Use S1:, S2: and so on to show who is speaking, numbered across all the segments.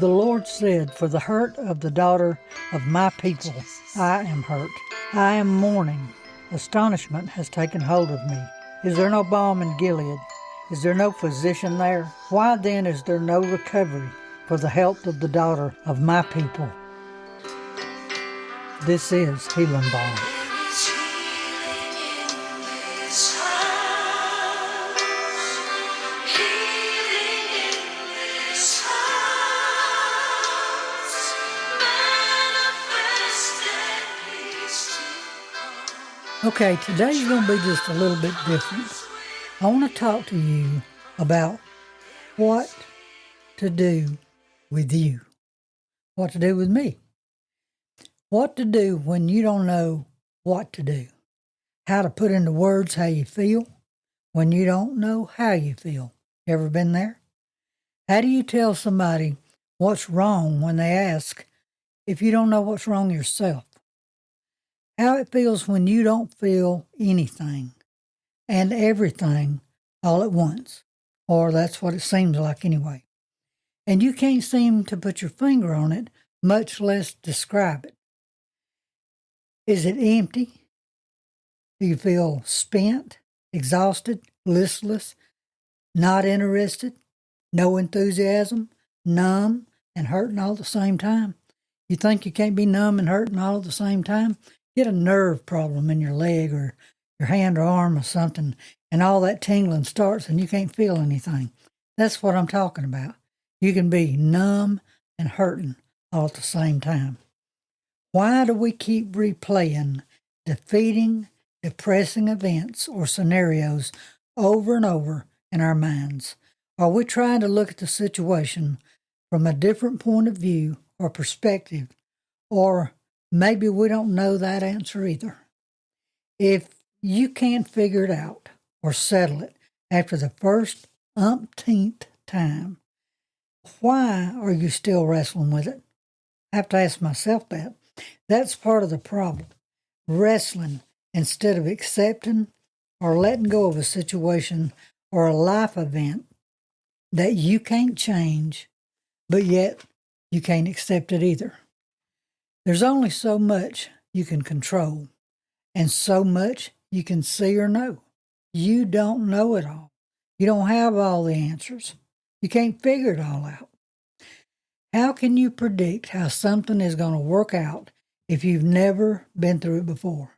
S1: The Lord said, "For the hurt of the daughter of my people I am hurt. I am mourning. Astonishment has taken hold of me. Is there no balm in Gilead? Is there no physician there? Why then is there no recovery for the health of the daughter of my people?" This is Healing Balm. Okay, today's going to be just a little bit different. I want to talk to you about what to do with you, what to do with me, what to do when you don't know what to do, how to put into words how you feel when you don't know how you feel. Ever been there? How do you tell somebody what's wrong when they ask if you don't know what's wrong yourself? How it feels when you don't feel anything and everything all at once, or that's what it seems like anyway. And you can't seem to put your finger on it, much less describe it. Is it empty? Do you feel spent, exhausted, listless, not interested, no enthusiasm, numb, and hurting all at the same time? You think you can't be numb and hurting all at the same time? Get a nerve problem in your leg or your hand or arm or something, and all that tingling starts and you can't feel anything. That's what I'm talking about. You can be numb and hurting all at the same time. Why do we keep replaying defeating, depressing events or scenarios over and over in our minds? Are we trying to look at the situation from a different point of view or perspective, or maybe we don't know that answer either? If you can't figure it out or settle it after the first umpteenth time, why are you still wrestling with it? I have to ask myself that. That's part of the problem. Wrestling instead of accepting or letting go of a situation or a life event that you can't change, but yet you can't accept it either. There's only so much you can control and so much you can see or know. You don't know it all. You don't have all the answers. You can't figure it all out. How can you predict how something is going to work out if you've never been through it before?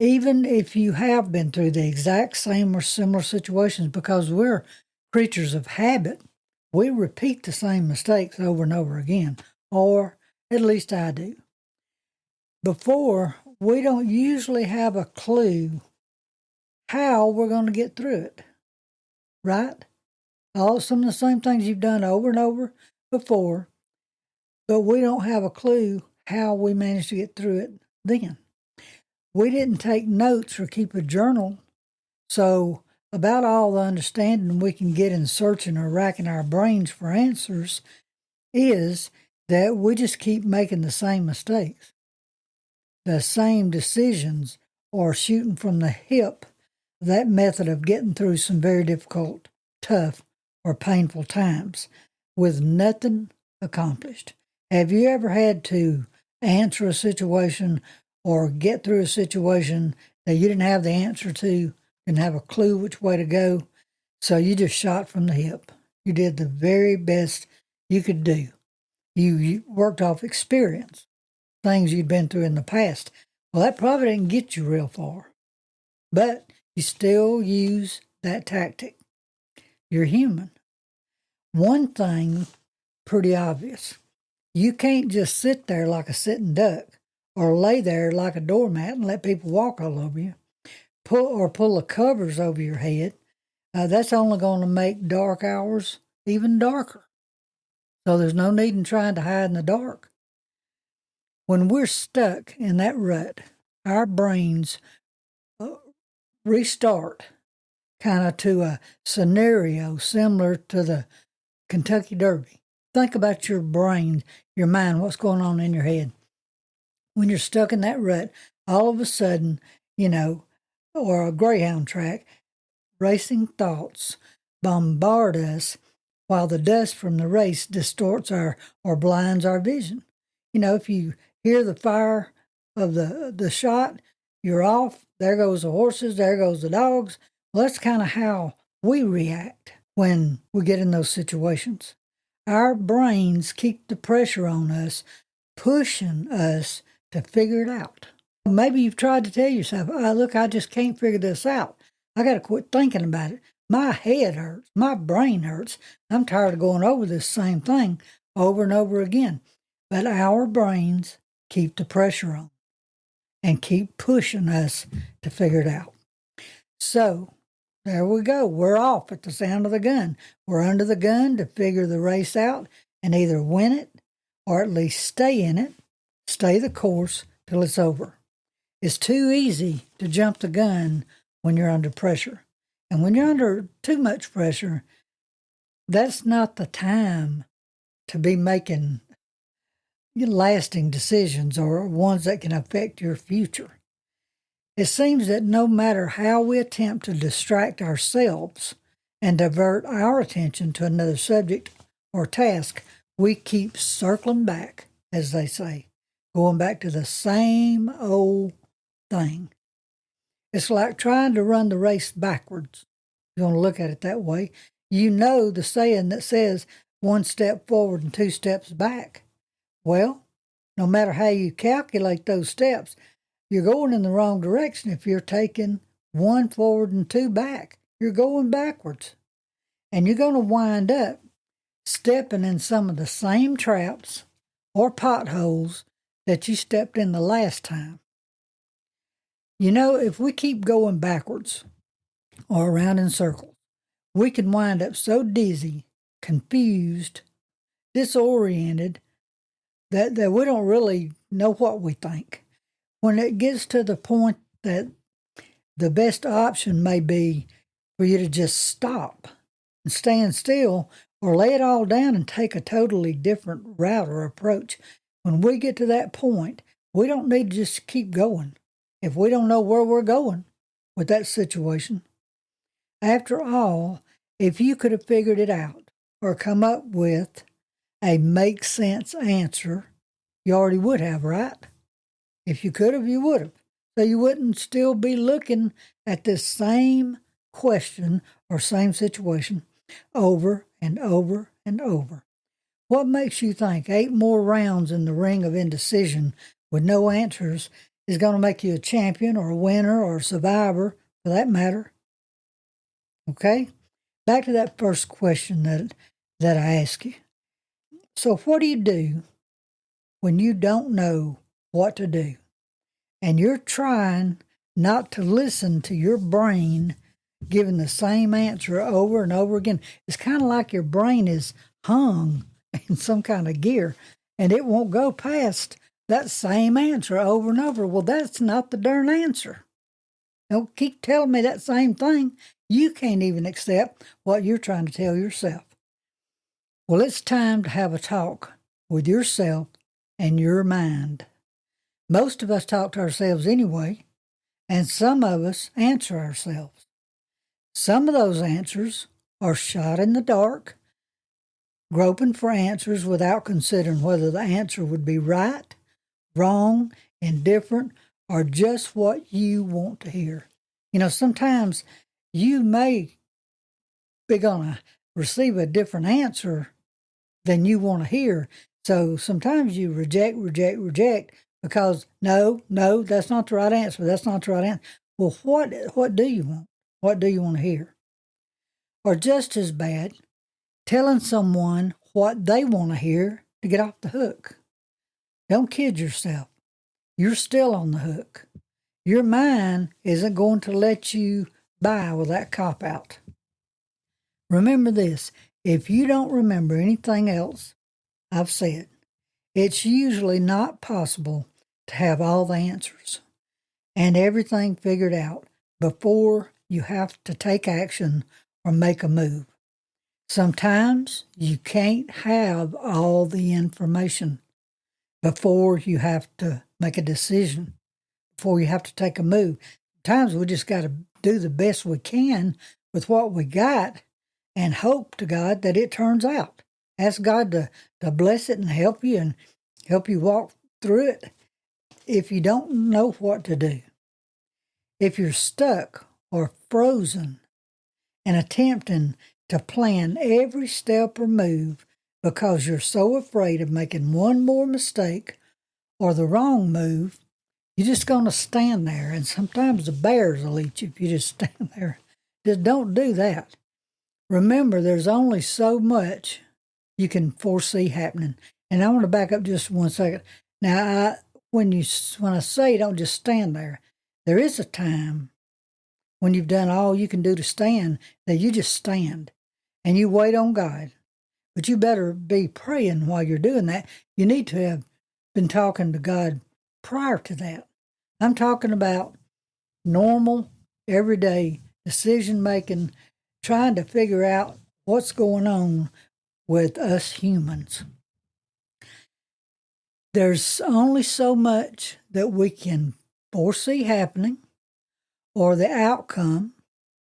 S1: Even if you have been through the exact same or similar situations, because we're creatures of habit, we repeat the same mistakes over and over again, or at least I do. Before, we don't usually have a clue how we're going to get through it, right? All some of the same things you've done over and over before, but we don't have a clue how we managed to get through it then. We didn't take notes or keep a journal, so about all the understanding we can get in searching or racking our brains for answers is that we just keep making the same mistakes, the same decisions, or shooting from the hip, that method of getting through some very difficult, tough, or painful times with nothing accomplished. Have you ever had to answer a situation or get through a situation that you didn't have the answer to, didn't have a clue which way to go, so you just shot from the hip? You did the very best you could do. You worked off experience, things you'd been through in the past. Well, that probably didn't get you real far, but you still use that tactic. You're human. One thing, pretty obvious. You can't just sit there like a sitting duck or lay there like a doormat and let people walk all over you, pull the covers over your head. That's only going to make dark hours even darker. So there's no need in trying to hide in the dark. When we're stuck in that rut, our brains restart kind of to a scenario similar to the Kentucky Derby. Think about your brain, your mind, what's going on in your head. When you're stuck in that rut, all of a sudden, or a greyhound track, racing thoughts bombard us while the dust from the race distorts or blinds our vision. If you hear the fire of the shot, you're off. There goes the horses. There goes the dogs. Well, that's kind of how we react when we get in those situations. Our brains keep the pressure on us, pushing us to figure it out. Maybe you've tried to tell yourself, look, I just can't figure this out. I got to quit thinking about it. My head hurts. My brain hurts. I'm tired of going over this same thing over and over again. But our brains keep the pressure on and keep pushing us to figure it out. So there we go. We're off at the sound of the gun. We're under the gun to figure the race out and either win it or at least stay in it, stay the course till it's over. It's too easy to jump the gun when you're under pressure. And when you're under too much pressure, that's not the time to be making lasting decisions or ones that can affect your future. It seems that no matter how we attempt to distract ourselves and divert our attention to another subject or task, we keep circling back, as they say, going back to the same old thing. It's like trying to run the race backwards. You want to look at it that way. You know the saying that says 1 step forward and 2 steps back. Well, no matter how you calculate those steps, you're going in the wrong direction if you're taking 1 forward and 2 back. You're going backwards. And you're going to wind up stepping in some of the same traps or potholes that you stepped in the last time. If we keep going backwards or around in circles, we can wind up so dizzy, confused, disoriented, that we don't really know what we think. When it gets to the point that the best option may be for you to just stop and stand still or lay it all down and take a totally different route or approach, when we get to that point, we don't need to just keep going if we don't know where we're going with that situation. After all, if you could have figured it out or come up with a make sense answer, you already would have, right? If you could have, you would have. So you wouldn't still be looking at this same question or same situation over and over and over. What makes you think 8 more rounds in the ring of indecision with no answers is going to make you a champion or a winner or a survivor, for that matter? Okay? Back to that first question that I asked you. So what do you do when you don't know what to do and you're trying not to listen to your brain giving the same answer over and over again? It's kind of like your brain is hung in some kind of gear and it won't go past that same answer over and over. Well, that's not the darn answer. Don't keep telling me that same thing. You can't even accept what you're trying to tell yourself. Well, it's time to have a talk with yourself and your mind. Most of us talk to ourselves anyway, and some of us answer ourselves. Some of those answers are shot in the dark, groping for answers without considering whether the answer would be right, wrong, indifferent, or just what you want to hear. Sometimes you may be going to receive a different answer than you want to hear. So sometimes you reject because no, that's not the right answer. That's not the right answer. Well, what do you want? What do you want to hear? Or just as bad, telling someone what they want to hear to get off the hook. Don't kid yourself. You're still on the hook. Your mind isn't going to let you by with that cop-out. Remember this, if you don't remember anything else I've said, it's usually not possible to have all the answers and everything figured out before you have to take action or make a move. Sometimes you can't have all the information before you have to make a decision, before you have to take a move. Sometimes we just got to do the best we can with what we got and hope to God that it turns out. Ask God to bless it and help you walk through it if you don't know what to do. If you're stuck or frozen and attempting to plan every step or move because you're so afraid of making one more mistake or the wrong move, you're just going to stand there. And sometimes the bears will eat you if you just stand there. Just don't do that. Remember, there's only so much you can foresee happening. And I want to back up just 1 second. Now, when I say don't just stand there, there is a time when you've done all you can do to stand that you just stand and you wait on God. But you better be praying while you're doing that. You need to have been talking to God prior to that. I'm talking about normal, everyday decision-making, trying to figure out what's going on with us humans. There's only so much that we can foresee happening or the outcome.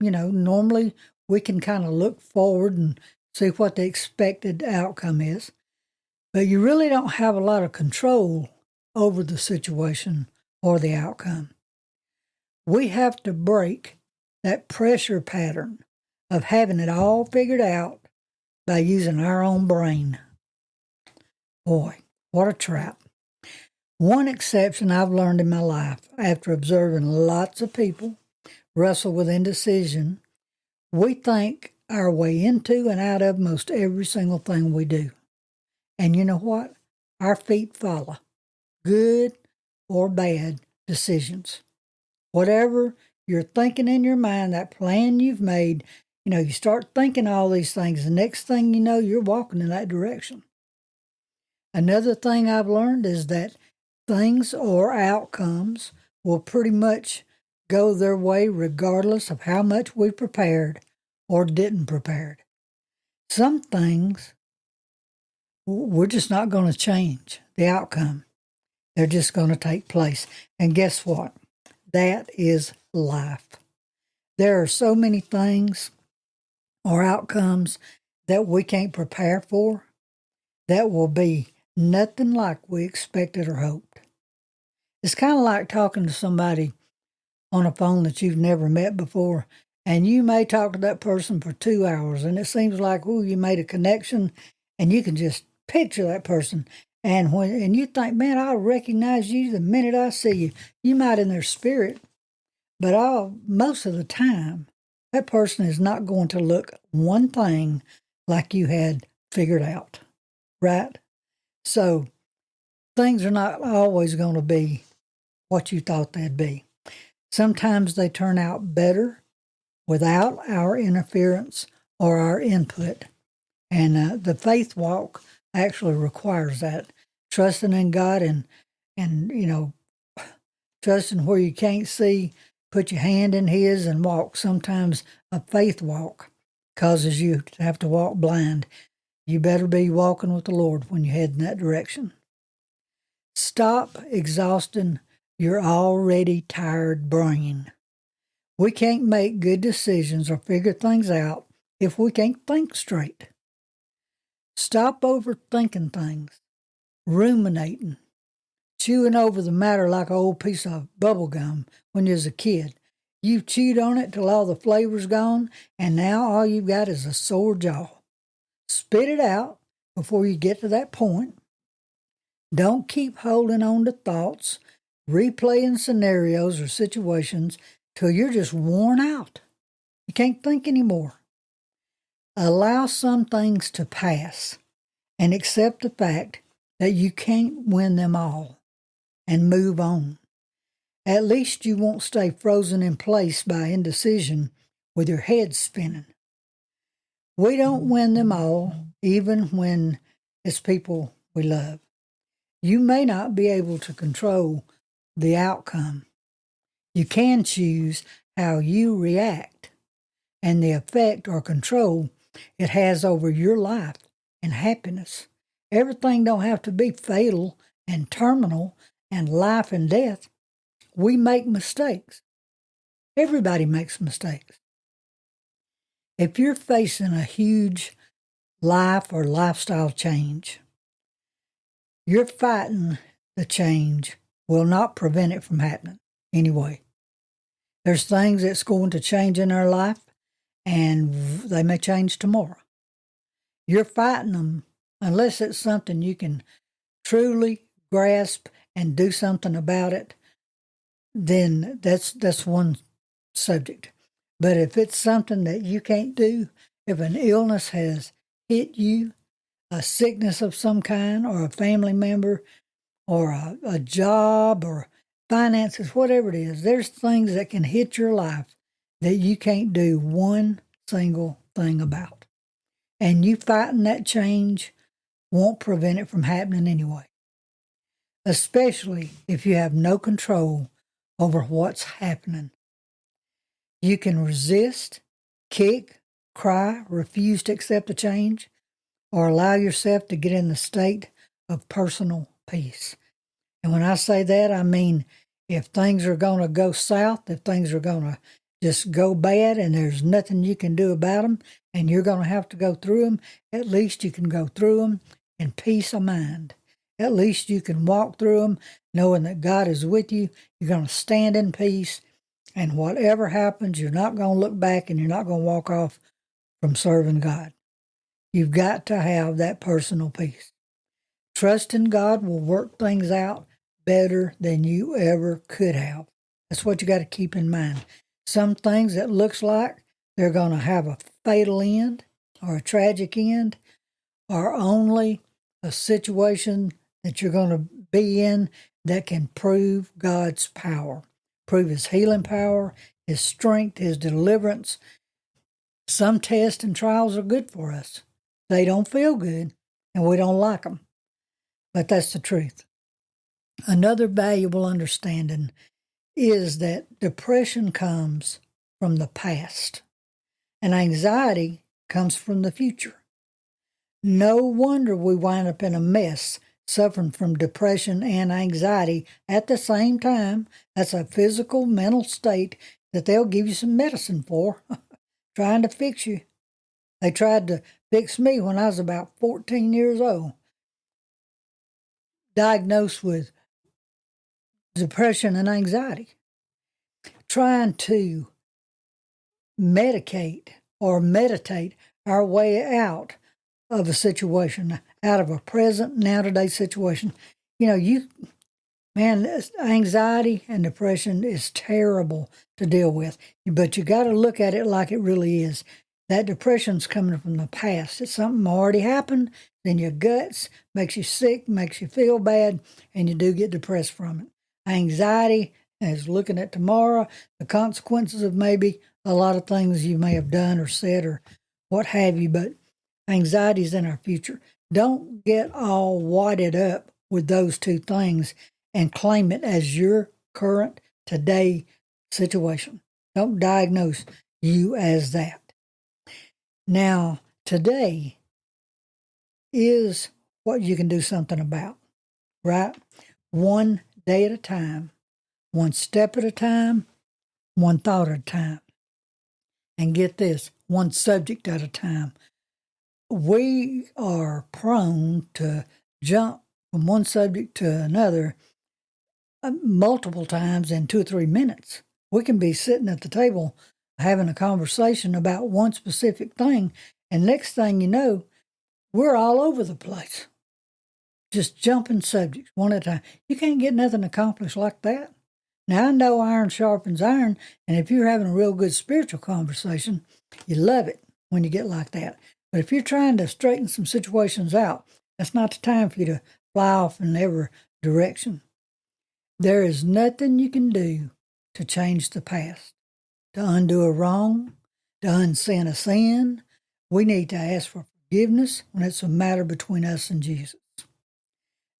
S1: Normally we can kind of look forward and see what the expected outcome is. But you really don't have a lot of control over the situation or the outcome. We have to break that pressure pattern of having it all figured out by using our own brain. Boy, what a trap. One exception I've learned in my life after observing lots of people wrestle with indecision, we think our way into and out of most every single thing we do. And you know what? Our feet follow good or bad decisions. Whatever you're thinking in your mind, that plan you've made, you start thinking all these things. The next thing you know, you're walking in that direction. Another thing I've learned is that things or outcomes will pretty much go their way regardless of how much we prepared or didn't prepare. Some things, we're just not going to change the outcome. They're just going to take place. And guess what? That is life. There are so many things or outcomes that we can't prepare for that will be nothing like we expected or hoped. It's kind of like talking to somebody on a phone that you've never met before, and you may talk to that person for 2 hours, and it seems like, you made a connection, and you can just picture that person. And you think, man, I'll recognize you the minute I see you. You might in their spirit, but most of the time, that person is not going to look one thing like you had figured out, right? So things are not always going to be what you thought they'd be. Sometimes they turn out better without our interference or our input. And the faith walk actually requires that. Trusting in God and trusting where you can't see, put your hand in His and walk. Sometimes a faith walk causes you to have to walk blind. You better be walking with the Lord when you head in that direction. Stop exhausting your already tired brain. We can't make good decisions or figure things out if we can't think straight. Stop overthinking things, ruminating, chewing over the matter like an old piece of bubble gum when you was a kid. You've chewed on it till all the flavor's gone, and now all you've got is a sore jaw. Spit it out before you get to that point. Don't keep holding on to thoughts, replaying scenarios or situations till you're just worn out. You can't think anymore. Allow some things to pass and accept the fact that you can't win them all and move on. At least you won't stay frozen in place by indecision with your head spinning. We don't win them all, even when it's people we love. You may not be able to control the outcome. You can choose how you react and the effect or control it has over your life and happiness. Everything don't have to be fatal and terminal and life and death. We make mistakes. Everybody makes mistakes. If you're facing a huge life or lifestyle change, you're fighting the change will not prevent it from happening anyway. There's things that's going to change in our life, and they may change tomorrow. You're fighting them unless it's something you can truly grasp and do something about it. Then that's one subject. But if it's something that you can't do, if an illness has hit you, a sickness of some kind, or a family member, or a job, or finances, whatever it is, there's things that can hit your life that you can't do one single thing about. And you fighting that change won't prevent it from happening anyway, especially if you have no control over what's happening. You can resist, kick, cry, refuse to accept the change, or allow yourself to get in the state of personal peace. And when I say that, I mean if things are going to go south, if things are going to just go bad and there's nothing you can do about them and you're going to have to go through them, at least you can go through them in peace of mind. At least you can walk through them knowing that God is with you. You're going to stand in peace, and whatever happens, you're not going to look back and you're not going to walk off from serving God. You've got to have that personal peace. Trust in God will work things out better than you ever could have. That's what you got to keep in mind. Some things that looks like they're going to have a fatal end or a tragic end are only a situation that you're going to be in that can prove God's power, prove His healing power, His strength, His deliverance. Some tests and trials are good for us. They don't feel good, and we don't like them. But that's the truth. Another valuable understanding is that depression comes from the past, and anxiety comes from the future. No wonder we wind up in a mess, suffering from depression and anxiety at the same time. That's a physical, mental state that they'll give you some medicine for, trying to fix you. They tried to fix me when I was about 14 years old, diagnosed with depression and anxiety, trying to medicate or meditate our way out of a situation, out of a present, now-to-day situation. Anxiety and depression is terrible to deal with, but you got to look at it like it really is. That depression's coming from the past. It's something already happened, then your guts makes you sick, makes you feel bad, and you do get depressed from it. Anxiety is looking at tomorrow, the consequences of maybe a lot of things you may have done or said or what have you, but anxiety is in our future. Don't get all wadded up with those two things and claim it as your current, today situation. Don't diagnose you as that. Now, today is what you can do something about, right? One day at a time, one step at a time, one thought at a time. And get this, one subject at a time. We are prone to jump from one subject to another multiple times in 2 or 3 minutes. We can be sitting at the table having a conversation about one specific thing, and next thing you know, we're all over the place, just jumping subjects one at a time. You can't get nothing accomplished like that. Now, I know iron sharpens iron, and if you're having a real good spiritual conversation, you love it when you get like that. But if you're trying to straighten some situations out, that's not the time for you to fly off in every direction. There is nothing you can do to change the past, to undo a wrong, to unsin a sin. We need to ask for forgiveness when it's a matter between us and Jesus.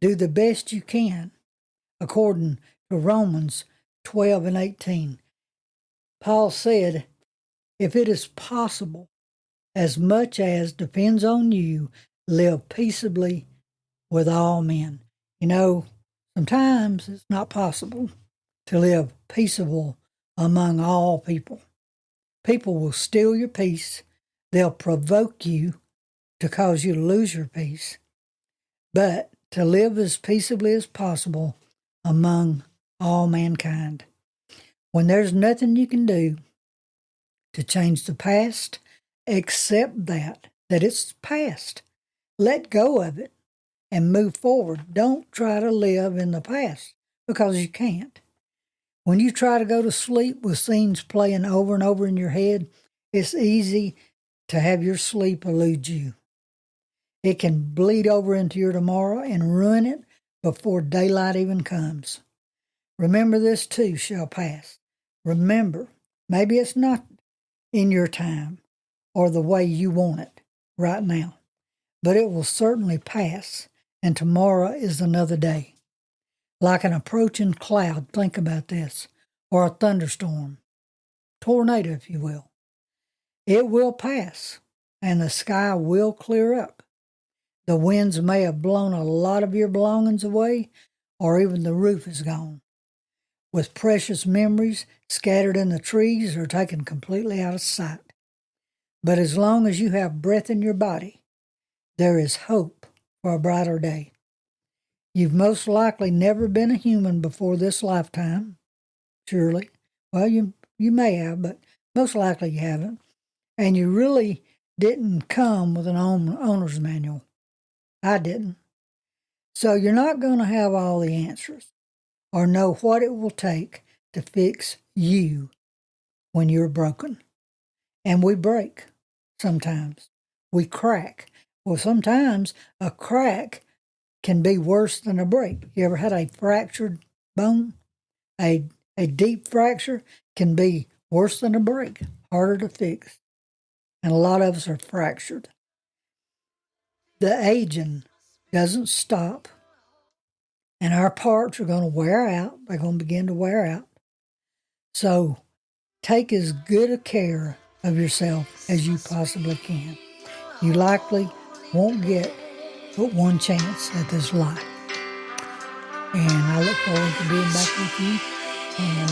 S1: Do the best you can, according to Romans 12 and 18. Paul said, if it is possible, as much as depends on you, live peaceably with all men. Sometimes it's not possible to live peaceable among all people. People will steal your peace. They'll provoke you to cause you to lose your peace, but to live as peaceably as possible among all mankind. When there's nothing you can do to change the past, accept that it's past. Let go of it and move forward. Don't try to live in the past because you can't. When you try to go to sleep with scenes playing over and over in your head, it's easy to have your sleep elude you. It can bleed over into your tomorrow and ruin it before daylight even comes. Remember, this too shall pass. Remember, maybe it's not in your time or the way you want it right now, but it will certainly pass, and tomorrow is another day. Like an approaching cloud, think about this, or a thunderstorm, tornado, if you will. It will pass, and the sky will clear up. The winds may have blown a lot of your belongings away, or even the roof is gone, with precious memories scattered in the trees or taken completely out of sight. But as long as you have breath in your body, there is hope for a brighter day. You've most likely never been a human before this lifetime, surely. Well, you may have, but most likely you haven't. And you really didn't come with an owner's manual. I didn't. So you're not going to have all the answers or know what it will take to fix you when you're broken. And we break sometimes. We crack. Well, sometimes a crack can be worse than a break. You ever had a fractured bone? A deep fracture can be worse than a break, harder to fix. And a lot of us are fractured. The aging doesn't stop, and our parts are going to wear out. They're going to begin to wear out. So take as good a care of yourself as you possibly can. You likely won't get but one chance at this life. And I look forward to being back with you on the